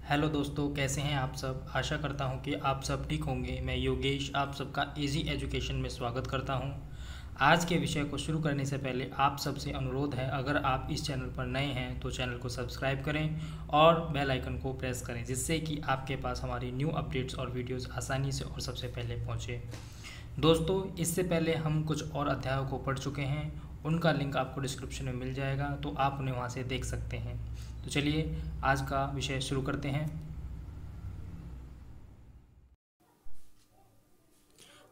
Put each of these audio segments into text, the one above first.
Hello दोस्तों, कैसे हैं आप सब। आशा करता हूं कि आप सब ठीक होंगे। मैं योगेश आप सबका इजी एजुकेशन में स्वागत करता हूं। आज के विषय को शुरू करने से पहले आप सबसे अनुरोध है, अगर आप इस चैनल पर नए हैं तो चैनल को सब्सक्राइब करें और बेल आइकन को प्रेस करें, जिससे कि आपके पास हमारी न्यू अपडेट्स और वीडियोस आसानी से और सबसे पहले पहुंचे। दोस्तों, इससे पहले हम कुछ और अध्यायों को पढ़ चुके हैं, उनका लिंक आपको डिस्क्रिप्शन में मिल जाएगा, तो आप उन्हें वहां से देख सकते हैं। तो चलिए आज का विषय शुरू करते हैं।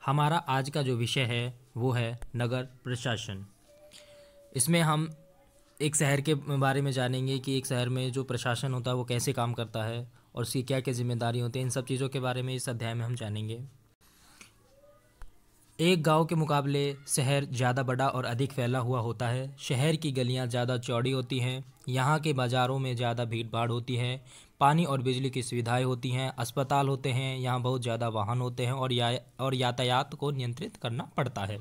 हमारा आज का जो विषय है वो है नगर प्रशासन। इसमें हम एक शहर के बारे में जानेंगे कि एक शहर में जो प्रशासन होता है वो कैसे काम करता है और उसकी क्या क्या जिम्मेदारी होती है। इन सब चीज़ों के बारे में इस अध्याय में हम जानेंगे। एक गांव के मुकाबले शहर ज़्यादा बड़ा और अधिक फैला हुआ होता है। शहर की गलियां ज़्यादा चौड़ी होती हैं। यहाँ के बाज़ारों में ज़्यादा भीड़ भाड़ होती है। पानी और बिजली की सुविधाएं होती हैं। अस्पताल होते हैं। यहाँ बहुत ज़्यादा वाहन होते हैं और यातायात को नियंत्रित करना पड़ता है।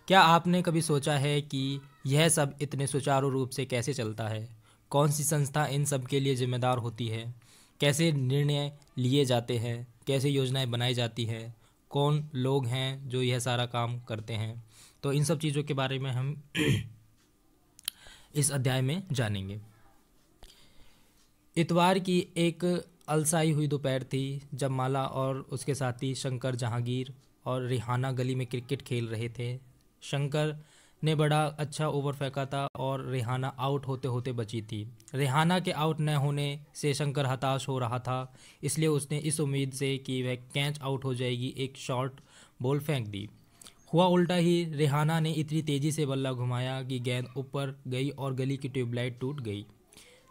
क्या आपने कभी सोचा है कि यह सब इतने सुचारू रूप से कैसे चलता है? कौन सी संस्था इन सब के लिए जिम्मेदार होती है? कैसे निर्णय लिए जाते हैं? कैसे योजनाएं बनाई जाती है? कौन लोग हैं जो यह सारा काम करते हैं? तो इन सब चीज़ों के बारे में हम इस अध्याय में जानेंगे। इतवार की एक अलसाई हुई दोपहर थी जब माला और उसके साथी शंकर, जहांगीर और रिहाना गली में क्रिकेट खेल रहे थे। शंकर ने बड़ा अच्छा ओवर फेंका था और रिहाना आउट होते होते बची थी। रिहाना के आउट न होने से शंकर हताश हो रहा था, इसलिए उसने इस उम्मीद से कि वह कैच आउट हो जाएगी एक शॉर्ट बॉल फेंक दी। हुआ उल्टा ही। रिहाना ने इतनी तेज़ी से बल्ला घुमाया कि गेंद ऊपर गई और गली की ट्यूबलाइट टूट गई।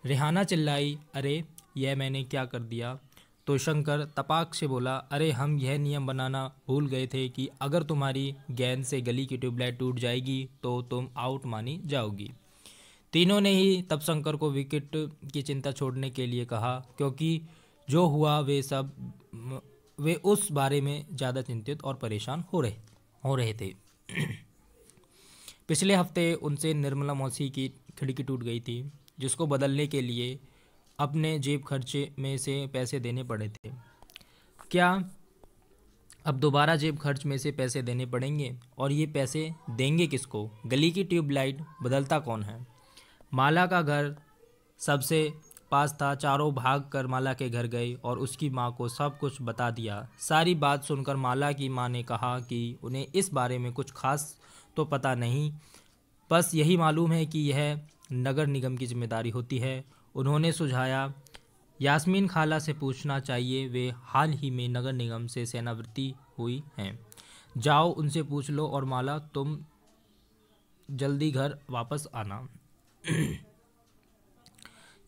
रिहाना चिल्लाई, अरे यह मैंने क्या कर दिया? तो शंकर तपाक से बोला, अरे हम यह नियम बनाना भूल गए थे कि अगर तुम्हारी गेंद से गली की ट्यूबलाइट टूट जाएगी तो तुम आउट मानी जाओगी। तीनों ने ही तब शंकर को विकेट की चिंता छोड़ने के लिए कहा, क्योंकि जो हुआ वे उस बारे में ज़्यादा चिंतित और परेशान हो रहे थे। पिछले हफ्ते उनसे निर्मला मौसी की खिड़की टूट गई थी, जिसको बदलने के लिए अपने जेब खर्चे में से पैसे देने पड़े थे। क्या अब दोबारा जेब खर्च में से पैसे देने पड़ेंगे? और ये पैसे देंगे किसको? गली की ट्यूबलाइट बदलता कौन है? माला का घर सबसे पास था। चारों भाग कर माला के घर गए और उसकी माँ को सब कुछ बता दिया। सारी बात सुनकर माला की माँ ने कहा कि उन्हें इस बारे में कुछ खास तो पता नहीं, बस यही मालूम है कि यह नगर निगम की जिम्मेदारी होती है। उन्होंने सुझाया, यास्मीन खाला से पूछना चाहिए, वे हाल ही में नगर निगम से सेवानिवृत्ति हुई हैं। जाओ उनसे पूछ लो, और माला तुम जल्दी घर वापस आना।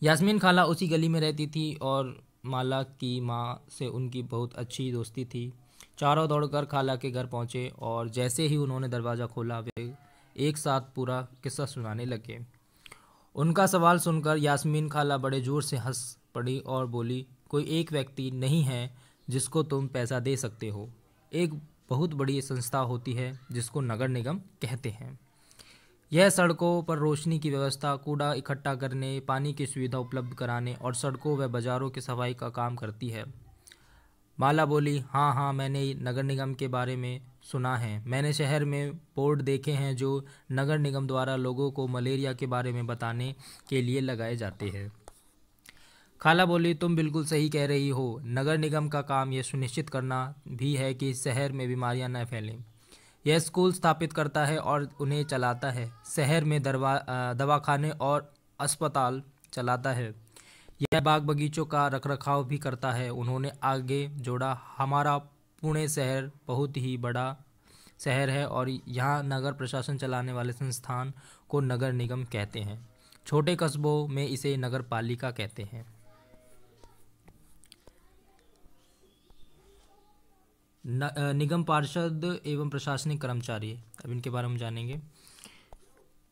यास्मीन खाला उसी गली में रहती थी और माला की माँ से उनकी बहुत अच्छी दोस्ती थी। चारों दौड़कर खाला के घर पहुँचे और जैसे ही उन्होंने दरवाज़ा खोला वे एक साथ पूरा किस्सा सुनाने लगे। उनका सवाल सुनकर यास्मीन खाला बड़े ज़ोर से हंस पड़ी और बोली, कोई एक व्यक्ति नहीं है जिसको तुम पैसा दे सकते हो। एक बहुत बड़ी संस्था होती है जिसको नगर निगम कहते हैं। यह सड़कों पर रोशनी की व्यवस्था, कूड़ा इकट्ठा करने, पानी की सुविधा उपलब्ध कराने और सड़कों व बाज़ारों की सफाई का काम करती है। माला बोली, हाँ हाँ, मैंने नगर निगम के बारे में सुना है। मैंने शहर में बोर्ड देखे हैं जो नगर निगम द्वारा लोगों को मलेरिया के बारे में बताने के लिए लगाए जाते हैं। खाला बोली, तुम बिल्कुल सही कह रही हो। नगर निगम का काम यह सुनिश्चित करना भी है कि शहर में बीमारियां न फैलें। यह स्कूल स्थापित करता है और उन्हें चलाता है। शहर में दवाखाने और अस्पताल चलाता है। यह बाग बगीचों का रखरखाव भी करता है। उन्होंने आगे जोड़ा, हमारा पुणे शहर बहुत ही बड़ा शहर है और यहाँ नगर प्रशासन चलाने वाले संस्थान को नगर निगम कहते हैं। छोटे कस्बों में इसे नगर पालिका कहते हैं। निगम पार्षद एवं प्रशासनिक कर्मचारी, अब इनके बारे में जानेंगे।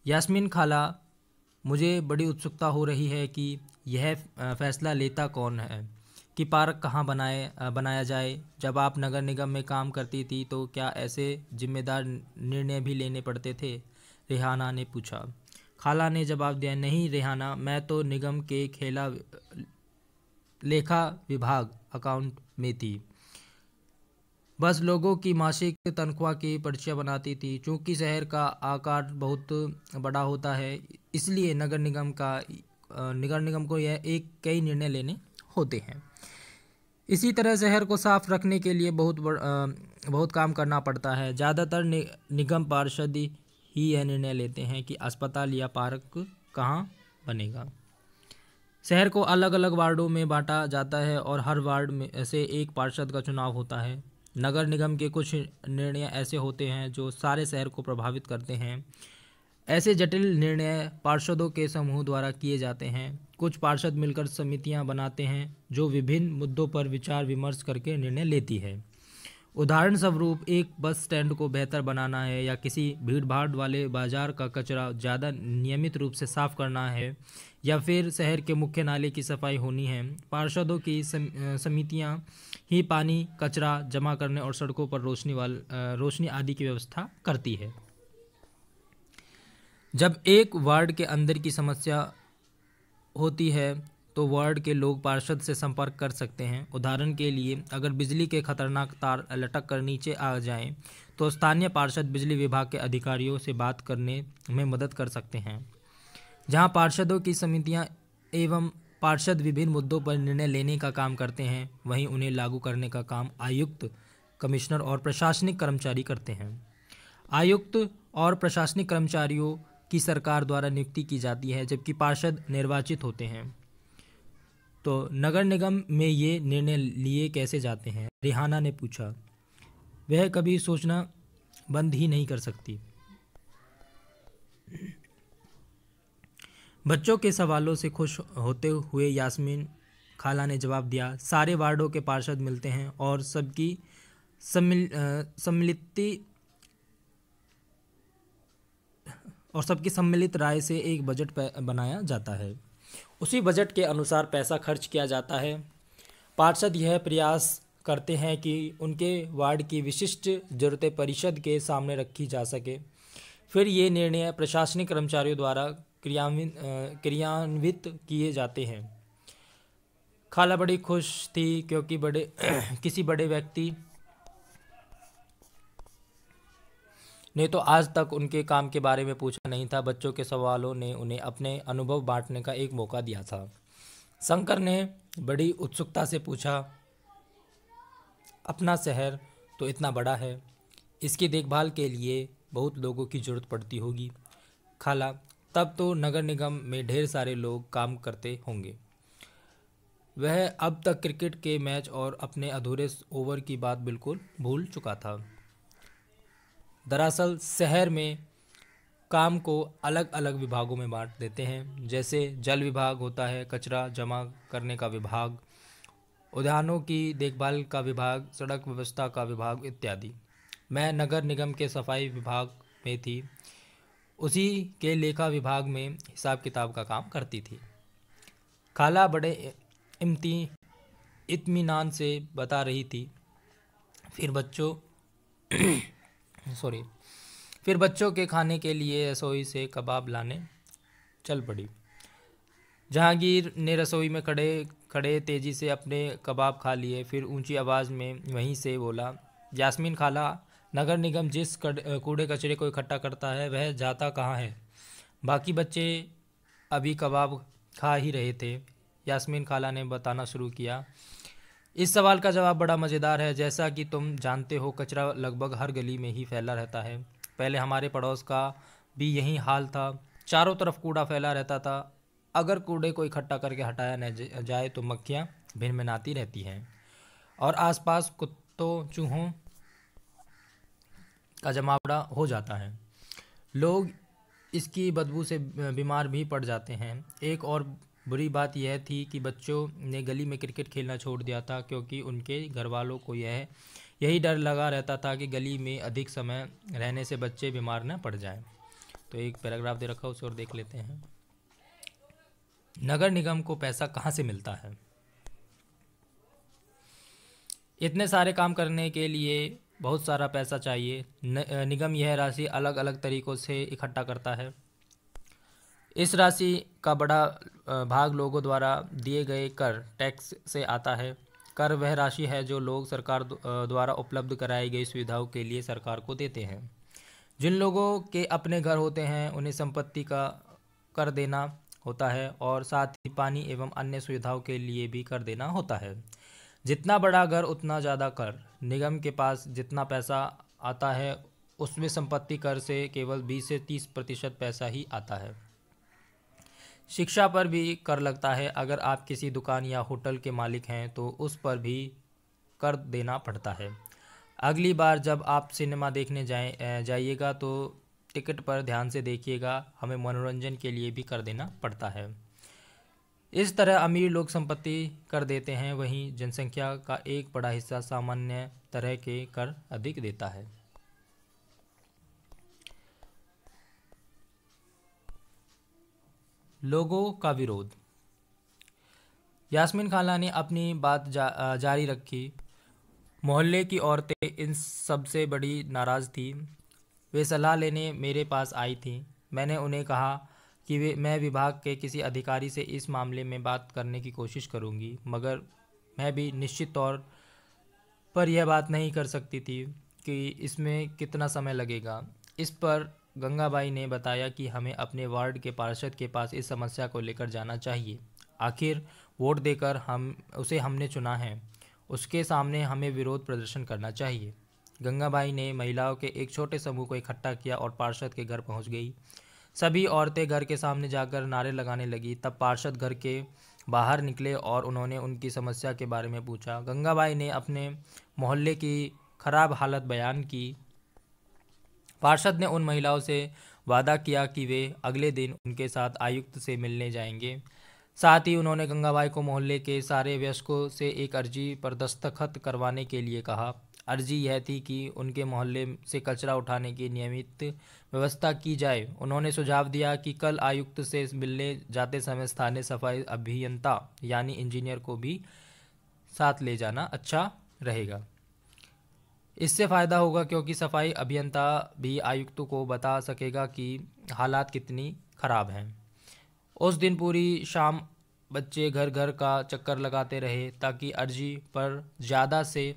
यास्मीन खाला, मुझे बड़ी उत्सुकता हो रही है कि यह फैसला लेता कौन है कि पार्क कहाँ बनाया जाए। जब आप नगर निगम में काम करती थी तो क्या ऐसे जिम्मेदार निर्णय भी लेने पड़ते थे? रेहाना ने पूछा। खाला ने जवाब दिया, नहीं रेहाना, मैं तो निगम के लेखा विभाग अकाउंट में थी। बस लोगों की मासिक तनख्वाह की पर्चियाँ बनाती थी। चूँकि शहर का आकार बहुत बड़ा होता है, इसलिए नगर निगम को यह एक कई निर्णय लेने होते हैं। इसी तरह शहर को साफ रखने के लिए बहुत काम करना पड़ता है। ज़्यादातर निगम पार्षद ही यह निर्णय लेते हैं कि अस्पताल या पार्क कहाँ बनेगा। शहर को अलग अलग वार्डों में बांटा जाता है और हर वार्ड में से एक पार्षद का चुनाव होता है। नगर निगम के कुछ निर्णय ऐसे होते हैं जो सारे शहर को प्रभावित करते हैं। ऐसे जटिल निर्णय पार्षदों के समूह द्वारा किए जाते हैं। कुछ पार्षद मिलकर समितियां बनाते हैं जो विभिन्न मुद्दों पर विचार विमर्श करके निर्णय लेती है। उदाहरण स्वरूप एक बस स्टैंड को बेहतर बनाना है या किसी भीड़भाड़ वाले बाजार का कचरा ज़्यादा नियमित रूप से साफ करना है या फिर शहर के मुख्य नाले की सफाई होनी है। पार्षदों की समितियां ही पानी, कचरा जमा करने और सड़कों पर रोशनी आदि की व्यवस्था करती है। जब एक वार्ड के अंदर की समस्या होती है तो वार्ड के लोग पार्षद से संपर्क कर सकते हैं। उदाहरण के लिए, अगर बिजली के खतरनाक तार लटक कर नीचे आ जाएं, तो स्थानीय पार्षद बिजली विभाग के अधिकारियों से बात करने में मदद कर सकते हैं। जहां पार्षदों की समितियां एवं पार्षद विभिन्न मुद्दों पर निर्णय लेने का काम करते हैं, वहीं उन्हें लागू करने का काम आयुक्त, कमिश्नर और प्रशासनिक कर्मचारी करते हैं। आयुक्त और प्रशासनिक कर्मचारियों की सरकार द्वारा नियुक्ति की जाती है, जबकि पार्षद निर्वाचित होते हैं। तो नगर निगम में ये निर्णय लिए कैसे जाते हैं? रिहाना ने पूछा। वह कभी सोचना बंद ही नहीं कर सकती। बच्चों के सवालों से खुश होते हुए यास्मीन खाला ने जवाब दिया, सारे वार्डों के पार्षद मिलते हैं और सबकी सम्मिलित राय से एक बजट बनाया जाता है। उसी बजट के अनुसार पैसा खर्च किया जाता है। पार्षद यह प्रयास करते हैं कि उनके वार्ड की विशिष्ट जरूरतें परिषद के सामने रखी जा सके। फिर ये निर्णय प्रशासनिक कर्मचारियों द्वारा क्रियान्वित किए जाते हैं। खाला बड़ी खुश थी क्योंकि किसी बड़े व्यक्ति ने तो आज तक उनके काम के बारे में पूछा नहीं था। बच्चों के सवालों ने उन्हें अपने अनुभव बांटने का एक मौका दिया था। शंकर ने बड़ी उत्सुकता से पूछा, अपना शहर तो इतना बड़ा है, इसकी देखभाल के लिए बहुत लोगों की ज़रूरत पड़ती होगी। खाला, तब तो नगर निगम में ढेर सारे लोग काम करते होंगे। वह अब तक क्रिकेट के मैच और अपने अधूरे ओवर की बात बिल्कुल भूल चुका था। दरअसल शहर में काम को अलग अलग विभागों में बांट देते हैं। जैसे जल विभाग होता है, कचरा जमा करने का विभाग, उद्यानों की देखभाल का विभाग, सड़क व्यवस्था का विभाग इत्यादि। मैं नगर निगम के सफाई विभाग में थी, उसी के लेखा विभाग में हिसाब किताब का काम करती थी। खाला बड़े इत्मीनान से बता रही थी। फिर बच्चों के खाने के लिए रसोई से कबाब लाने चल पड़ी। जहांगीर ने रसोई में खड़े खड़े तेज़ी से अपने कबाब खा लिए। फिर ऊंची आवाज़ में वहीं से बोला, यास्मीन खाला, नगर निगम जिस कूड़े कचरे को इकट्ठा करता है वह जाता कहाँ है? बाकी बच्चे अभी कबाब खा ही रहे थे। यास्मीन खाला ने बताना शुरू किया। इस सवाल का जवाब बड़ा मज़ेदार है। जैसा कि तुम जानते हो, कचरा लगभग हर गली में ही फैला रहता है। पहले हमारे पड़ोस का भी यही हाल था। चारों तरफ कूड़ा फैला रहता था। अगर कूड़े को इकट्ठा करके हटाया न जाए तो मक्खियाँ भिनभिनाती रहती हैं और आसपास कुत्तों चूहों का जमावड़ा हो जाता है। लोग इसकी बदबू से बीमार भी पड़ जाते हैं। एक और बुरी बात यह थी कि बच्चों ने गली में क्रिकेट खेलना छोड़ दिया था, क्योंकि उनके घर वालों को यही डर लगा रहता था कि गली में अधिक समय रहने से बच्चे बीमार न पड़ जाएं। तो एक पैराग्राफ दे रखा है, उसे और देख लेते हैं। नगर निगम को पैसा कहाँ से मिलता है? इतने सारे काम करने के लिए बहुत सारा पैसा चाहिए। निगम यह राशि अलग अलग तरीक़ों से इकट्ठा करता है। इस राशि का बड़ा भाग लोगों द्वारा दिए गए कर टैक्स से आता है। कर वह राशि है जो लोग सरकार द्वारा उपलब्ध कराई गई सुविधाओं के लिए सरकार को देते हैं। जिन लोगों के अपने घर होते हैं उन्हें संपत्ति का कर देना होता है और साथ ही पानी एवं अन्य सुविधाओं के लिए भी कर देना होता है। जितना बड़ा घर उतना ज़्यादा कर। निगम के पास जितना पैसा आता है उसमें संपत्ति कर से केवल 20 से 30% पैसा ही आता है। शिक्षा पर भी कर लगता है। अगर आप किसी दुकान या होटल के मालिक हैं तो उस पर भी कर देना पड़ता है। अगली बार जब आप सिनेमा देखने जाइएगा तो टिकट पर ध्यान से देखिएगा, हमें मनोरंजन के लिए भी कर देना पड़ता है। इस तरह अमीर लोग संपत्ति कर देते हैं, वहीं जनसंख्या का एक बड़ा हिस्सा सामान्य तरह के कर अधिक देता है। लोगों का विरोध। यास्मीन खाला ने अपनी बात जारी रखी। मोहल्ले की औरतें इन सब से बड़ी नाराज़ थी। वे सलाह लेने मेरे पास आई थीं। मैंने उन्हें कहा कि मैं विभाग के किसी अधिकारी से इस मामले में बात करने की कोशिश करूंगी, मगर मैं भी निश्चित तौर पर यह बात नहीं कर सकती थी कि इसमें कितना समय लगेगा। इस पर गंगाबाई ने बताया कि हमें अपने वार्ड के पार्षद के पास इस समस्या को लेकर जाना चाहिए। आखिर वोट देकर हमने चुना है, उसके सामने हमें विरोध प्रदर्शन करना चाहिए। गंगाबाई ने महिलाओं के एक छोटे समूह को इकट्ठा किया और पार्षद के घर पहुंच गई। सभी औरतें घर के सामने जाकर नारे लगाने लगी। तब पार्षद घर के बाहर निकले और उन्होंने उनकी समस्या के बारे में पूछा। गंगाबाई ने अपने मोहल्ले की खराब हालत बयान की। पार्षद ने उन महिलाओं से वादा किया कि वे अगले दिन उनके साथ आयुक्त से मिलने जाएंगे। साथ ही उन्होंने गंगाबाई को मोहल्ले के सारे वयस्कों से एक अर्जी पर दस्तखत करवाने के लिए कहा। अर्जी यह थी कि उनके मोहल्ले से कचरा उठाने की नियमित व्यवस्था की जाए। उन्होंने सुझाव दिया कि कल आयुक्त से मिलने जाते समय स्थानीय सफाई अभियंता यानी इंजीनियर को भी साथ ले जाना अच्छा रहेगा। इससे फ़ायदा होगा क्योंकि सफाई अभियंता भी आयुक्त को बता सकेगा कि हालात कितनी ख़राब हैं। उस दिन पूरी शाम बच्चे घर घर का चक्कर लगाते रहे ताकि अर्जी पर ज़्यादा से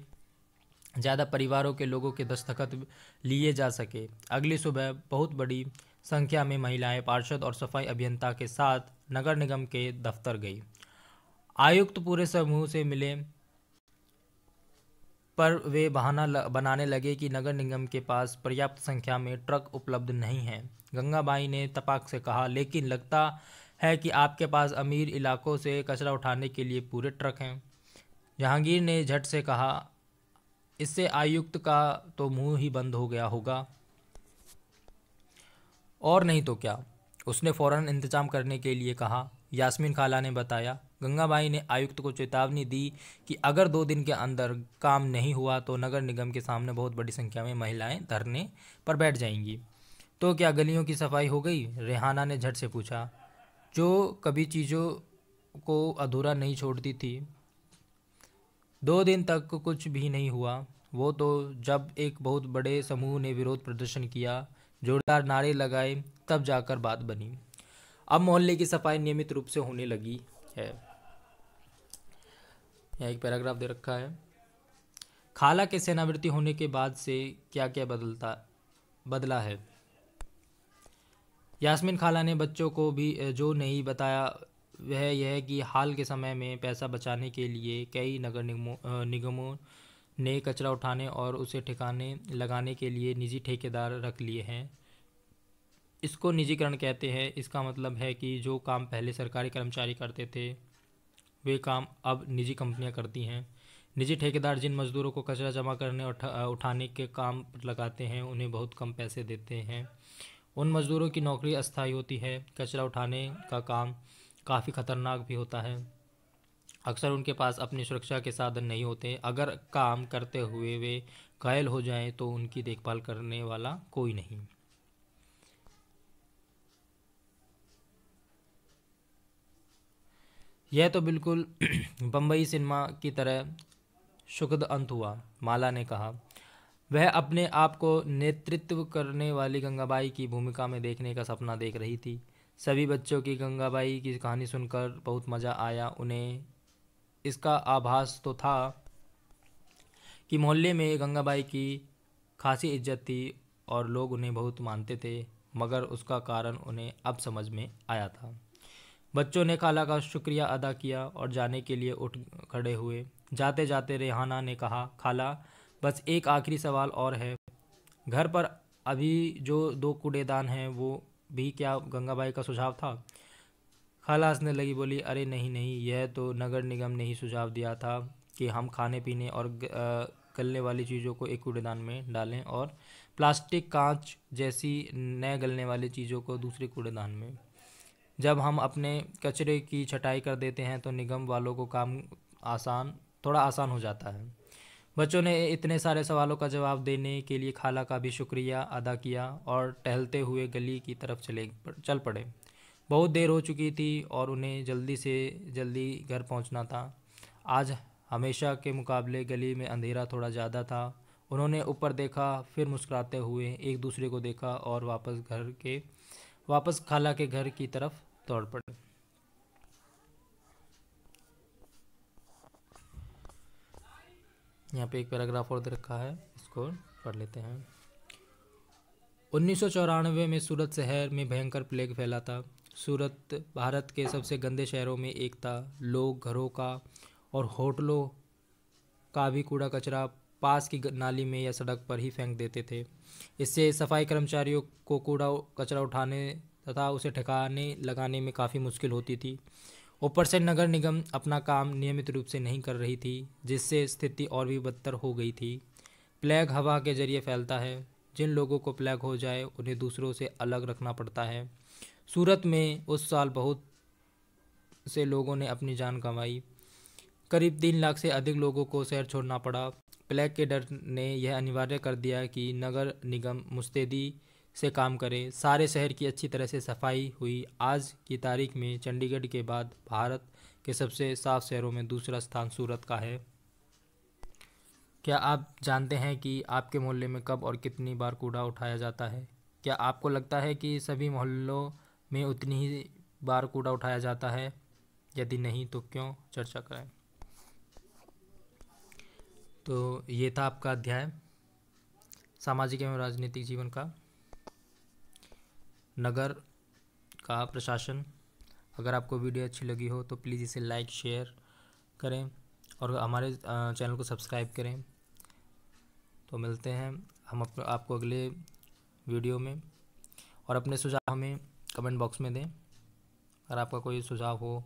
ज़्यादा परिवारों के लोगों के दस्तखत लिए जा सके। अगली सुबह बहुत बड़ी संख्या में महिलाएं पार्षद और सफाई अभियंता के साथ नगर निगम के दफ्तर गई। आयुक्त पूरे समूह से मिले पर वे बहाना बनाने लगे कि नगर निगम के पास पर्याप्त संख्या में ट्रक उपलब्ध नहीं हैं। गंगाबाई ने तपाक से कहा, लेकिन लगता है कि आपके पास अमीर इलाकों से कचरा उठाने के लिए पूरे ट्रक हैं। जहांगीर ने झट से कहा, इससे आयुक्त का तो मुंह ही बंद हो गया होगा। और नहीं तो क्या, उसने फौरन इंतजाम करने के लिए कहा, यास्मीन खाला ने बताया। गंगाबाई ने आयुक्त को चेतावनी दी कि अगर 2 दिन के अंदर काम नहीं हुआ तो नगर निगम के सामने बहुत बड़ी संख्या में महिलाएं धरने पर बैठ जाएंगी। तो क्या गलियों की सफाई हो गई? रेहाना ने झट से पूछा, जो कभी चीज़ों को अधूरा नहीं छोड़ती थी। 2 दिन तक कुछ भी नहीं हुआ। वो तो जब एक बहुत बड़े समूह ने विरोध प्रदर्शन किया, जोरदार नारे लगाए, तब जाकर बात बनी। अब मोहल्ले की सफाई नियमित रूप से होने लगी है। यह एक पैराग्राफ दे रखा है। खाला के सेनावृत्ति होने के बाद से क्या क्या बदला है। यास्मीन खाला ने बच्चों को भी जो नहीं बताया वह यह कि हाल के समय में पैसा बचाने के लिए कई नगर निगमों ने कचरा उठाने और उसे ठिकाने लगाने के लिए निजी ठेकेदार रख लिए हैं। इसको निजीकरण कहते हैं। इसका मतलब है कि जो काम पहले सरकारी कर्मचारी करते थे वे काम अब निजी कंपनियां करती हैं। निजी ठेकेदार जिन मज़दूरों को कचरा जमा करने और उठाने के काम पर लगाते हैं उन्हें बहुत कम पैसे देते हैं। उन मज़दूरों की नौकरी अस्थायी होती है। कचरा उठाने का काम काफ़ी ख़तरनाक भी होता है। अक्सर उनके पास अपनी सुरक्षा के साधन नहीं होते। अगर काम करते हुए वे घायल हो जाएं तो उनकी देखभाल करने वाला कोई नहीं। यह तो बिल्कुल बम्बई सिनेमा की तरह सुखद अंत हुआ, माला ने कहा। वह अपने आप को नेतृत्व करने वाली गंगाबाई की भूमिका में देखने का सपना देख रही थी। सभी बच्चों की गंगाबाई की कहानी सुनकर बहुत मज़ा आया। उन्हें इसका आभास तो था कि मोहल्ले में गंगाबाई की खासी इज्जत थी और लोग उन्हें बहुत मानते थे, मगर उसका कारण उन्हें अब समझ में आया था। बच्चों ने खाला का शुक्रिया अदा किया और जाने के लिए उठ खड़े हुए। जाते जाते रेहाना ने कहा, खाला बस एक आखिरी सवाल और है। घर पर अभी जो दो कूड़ेदान हैं वो भी क्या गंगाबाई का सुझाव था? खाला हंसने लगी, बोली, अरे नहीं नहीं, यह तो नगर निगम ने ही सुझाव दिया था कि हम खाने पीने और गलने वाली चीज़ों को एक कूड़ेदान में डालें और प्लास्टिक, कांच जैसी न गलने वाली चीज़ों को दूसरे कूड़ेदान में। जब हम अपने कचरे की छटाई कर देते हैं तो निगम वालों को काम थोड़ा आसान हो जाता है। बच्चों ने इतने सारे सवालों का जवाब देने के लिए खाला का भी शुक्रिया अदा किया और टहलते हुए गली की तरफ चल पड़े। बहुत देर हो चुकी थी और उन्हें जल्दी से जल्दी घर पहुंचना था। आज हमेशा के मुकाबले गली में अंधेरा थोड़ा ज़्यादा था। उन्होंने ऊपर देखा, फिर मुस्कुराते हुए एक दूसरे को देखा और वापस खाला के घर की तरफ दौड़ पड़े। यहाँ पे एक पैराग्राफ और दे रखा है, इसको पढ़ लेते हैं। 1994 में सूरत शहर में भयंकर प्लेग फैला था। सूरत भारत के सबसे गंदे शहरों में एक था। लोग घरों का और होटलों का भी कूड़ा कचरा पास की नाली में या सड़क पर ही फेंक देते थे। इससे सफाई कर्मचारियों को कूड़ा कचरा उठाने तथा उसे ठिकाने लगाने में काफ़ी मुश्किल होती थी। ऊपर से नगर निगम अपना काम नियमित रूप से नहीं कर रही थी, जिससे स्थिति और भी बदतर हो गई थी। प्लेग हवा के जरिए फैलता है। जिन लोगों को प्लेग हो जाए उन्हें दूसरों से अलग रखना पड़ता है। सूरत में उस साल बहुत से लोगों ने अपनी जान गंवाई। करीब 3 लाख से अधिक लोगों को शहर छोड़ना पड़ा। प्लेग के डर ने यह अनिवार्य कर दिया कि नगर निगम मुस्तैदी से काम करे। सारे शहर की अच्छी तरह से सफाई हुई। आज की तारीख में चंडीगढ़ के बाद भारत के सबसे साफ शहरों में दूसरा स्थान सूरत का है। क्या आप जानते हैं कि आपके मोहल्ले में कब और कितनी बार कूड़ा उठाया जाता है? क्या आपको लगता है कि सभी मोहल्लों में उतनी ही बार कूड़ा उठाया जाता है? यदि नहीं तो क्यों? चर्चा करें। तो ये था आपका अध्याय सामाजिक एवं राजनीतिक जीवन का, नगर का प्रशासन। अगर आपको वीडियो अच्छी लगी हो तो प्लीज़ इसे लाइक शेयर करें और हमारे चैनल को सब्सक्राइब करें। तो मिलते हैं हम आपको अगले वीडियो में, और अपने सुझाव हमें कमेंट बॉक्स में दें। अगर आपका कोई सुझाव हो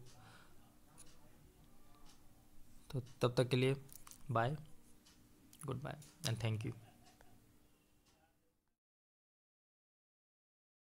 तो तब तक के लिए bye, goodbye and thank you.